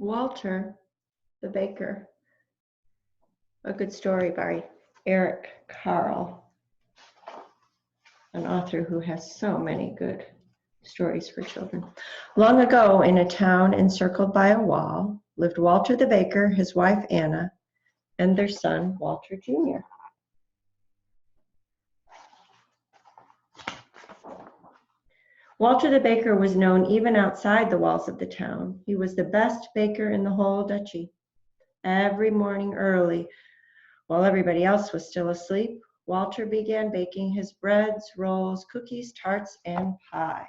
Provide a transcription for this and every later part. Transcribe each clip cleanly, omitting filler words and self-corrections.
Walter the Baker, a good story by Eric Carle, an author who has so many good stories for children. Long ago, in a town encircled by a wall, lived Walter the Baker, his wife Anna, and their son Walter Jr. Walter the Baker was known even outside the walls of the town. He was the best baker in the whole duchy. Every morning early, while everybody else was still asleep, Walter began baking his breads, rolls, cookies, tarts, and pies.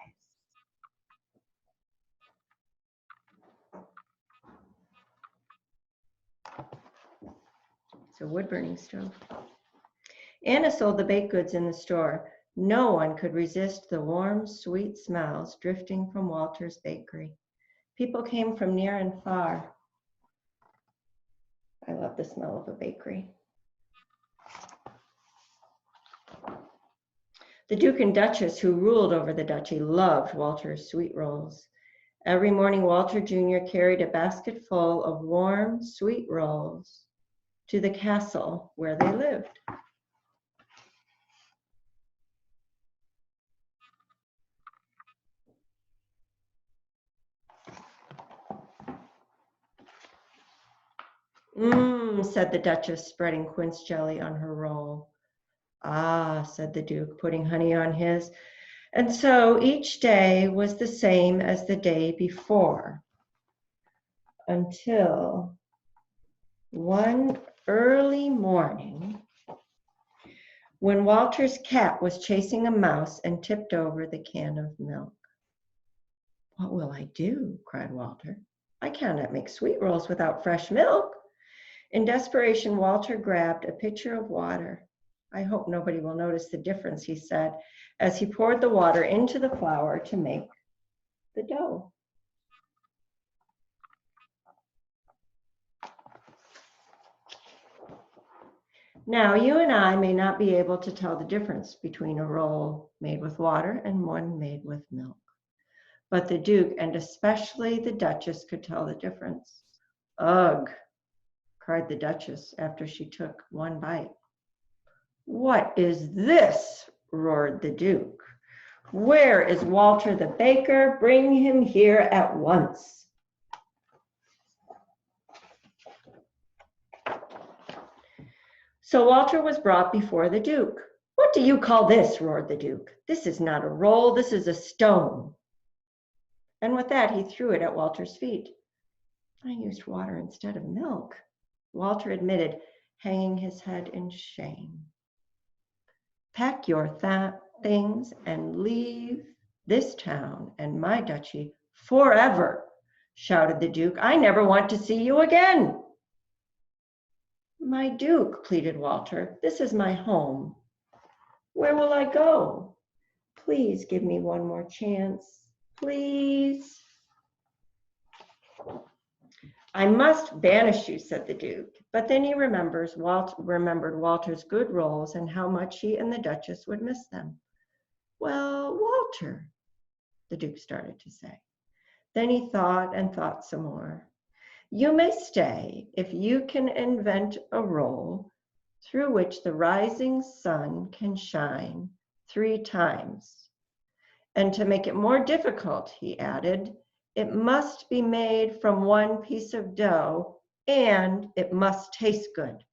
It's a wood-burning stove. Anna sold the baked goods in the store. No one could resist the warm, sweet smells drifting from Walter's bakery. People came from near and far. I love the smell of a bakery. The Duke and Duchess, who ruled over the duchy, loved Walter's sweet rolls. Every morning, Walter Jr. carried a basket full of warm, sweet rolls to the castle where they lived. Said the Duchess, spreading quince jelly on her roll. Ah, said the Duke, putting honey on his. And so each day was the same as the day before, until one early morning when Walter's cat was chasing a mouse and tipped over the can of milk. What will I do? Cried Walter. I cannot make sweet rolls without fresh milk. In desperation, Walter grabbed a pitcher of water. I hope nobody will notice the difference, he said, as he poured the water into the flour to make the dough. Now, you and I may not be able to tell the difference between a roll made with water and one made with milk. But the Duke, and especially the Duchess, could tell the difference. Ugh, cried the Duchess after she took one bite. What is this? Roared the Duke. Where is Walter the Baker? Bring him here at once. So Walter was brought before the Duke. What do you call this? Roared the Duke. This is not a roll, this is a stone. And with that, he threw it at Walter's feet. I used water instead of milk, Walter admitted, hanging his head in shame. Pack your things and leave this town and my duchy forever, shouted the Duke. I never want to see you again. My Duke, pleaded Walter, this is my home. Where will I go? Please give me one more chance, please. I must banish you, said the Duke. But then he remembered Walter's good rolls and how much he and the Duchess would miss them. Well, Walter, the Duke started to say. Then he thought and thought some more. You may stay if you can invent a roll through which the rising sun can shine 3 times. And to make it more difficult, he added, it must be made from one piece of dough and it must taste good.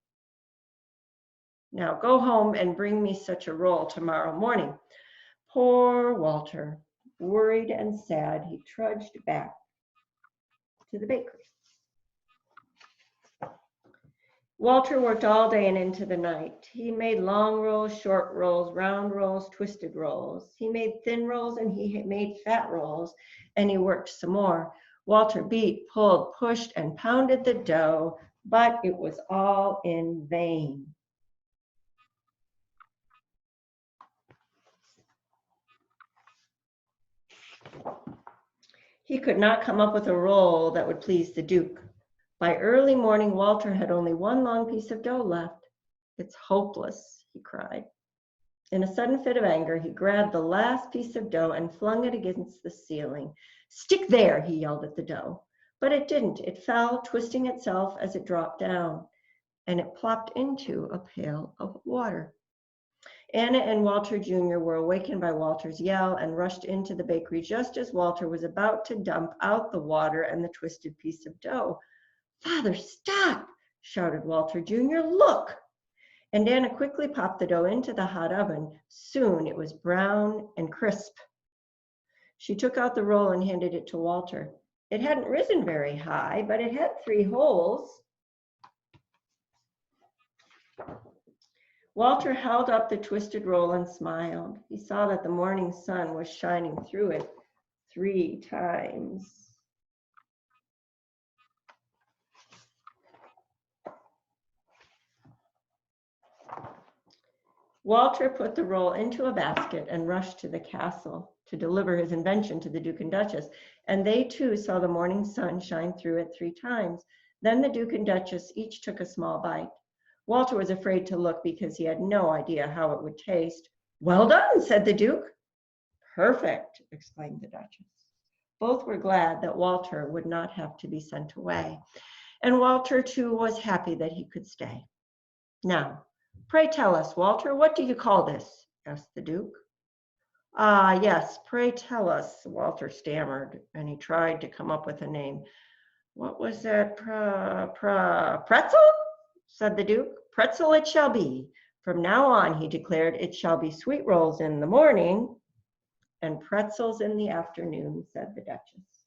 Now go home and bring me such a roll tomorrow morning. Poor Walter, worried and sad, he trudged back to the bakery. Walter worked all day and into the night. He made long rolls, short rolls, round rolls, twisted rolls. He made thin rolls and he made fat rolls, and he worked some more. Walter beat, pulled, pushed, and pounded the dough, but it was all in vain. He could not come up with a roll that would please the Duke. By early morning, Walter had only one long piece of dough left. It's hopeless, he cried. In a sudden fit of anger, he grabbed the last piece of dough and flung it against the ceiling. Stick there, he yelled at the dough. But it didn't. It fell, twisting itself as it dropped down, and it plopped into a pail of water. Anna and Walter Jr. were awakened by Walter's yell and rushed into the bakery just as Walter was about to dump out the water and the twisted piece of dough. "Father, stop!" shouted Walter Jr. "Look!" And Anna quickly popped the dough into the hot oven. Soon it was brown and crisp. She took out the roll and handed it to Walter. It hadn't risen very high, but it had 3 holes. Walter held up the twisted roll and smiled. He saw that the morning sun was shining through it 3 times. Walter put the roll into a basket and rushed to the castle to deliver his invention to the Duke and Duchess, and they too saw the morning sun shine through it 3 times. Then the Duke and Duchess each took a small bite. Walter was afraid to look because he had no idea how it would taste. "Well done," said the Duke. "Perfect," exclaimed the Duchess. Both were glad that Walter would not have to be sent away, and Walter too was happy that he could stay. "Now, pray tell us, Walter, what do you call this?" asked the Duke. "Ah, yes, pray tell us," Walter stammered, and he tried to come up with a name. "What was that? Pretzel?" said the Duke. "Pretzel it shall be. From now on," he declared, "it shall be sweet rolls in the morning and pretzels in the afternoon," said the Duchess.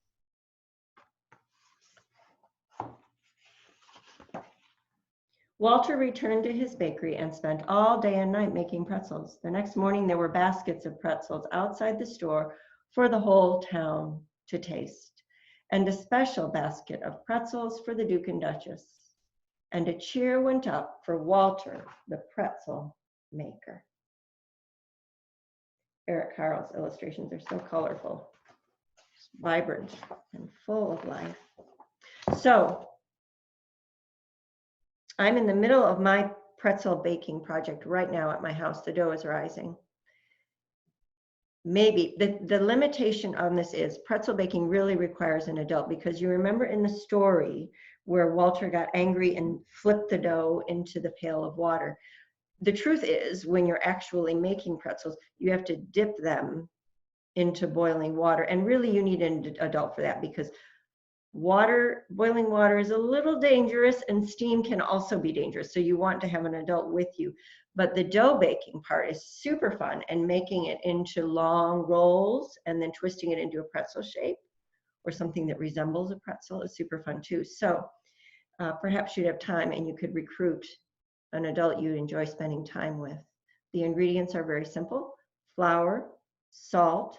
Walter returned to his bakery and spent all day and night making pretzels. The next morning, there were baskets of pretzels outside the store for the whole town to taste, and a special basket of pretzels for the Duke and Duchess. And a cheer went up for Walter, the pretzel maker. Eric Carle's illustrations are so colorful, vibrant, and full of life. So, I'm in the middle of my pretzel baking project right now at my house. The dough is rising. Maybe the limitation on this is pretzel baking really requires an adult, because you remember in the story where Walter got angry and flipped the dough into the pail of water. The truth is, when you're actually making pretzels, you have to dip them into boiling water, and really you need an adult for that, because boiling water is a little dangerous, and steam can also be dangerous. So you want to have an adult with you. But the dough baking part is super fun, and making it into long rolls and then twisting it into a pretzel shape or something that resembles a pretzel is super fun too. So perhaps you'd have time and you could recruit an adult you enjoy spending time with. The ingredients are very simple: flour, salt,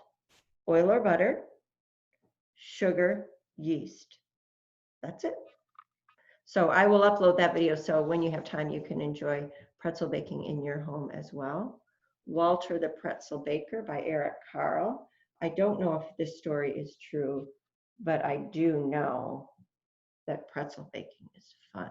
oil or butter, sugar, yeast. That's it. So I will upload that video so when you have time you can enjoy pretzel baking in your home as well. Walter the Pretzel Baker by Eric Carle. I don't know if this story is true, but I do know that pretzel baking is fun.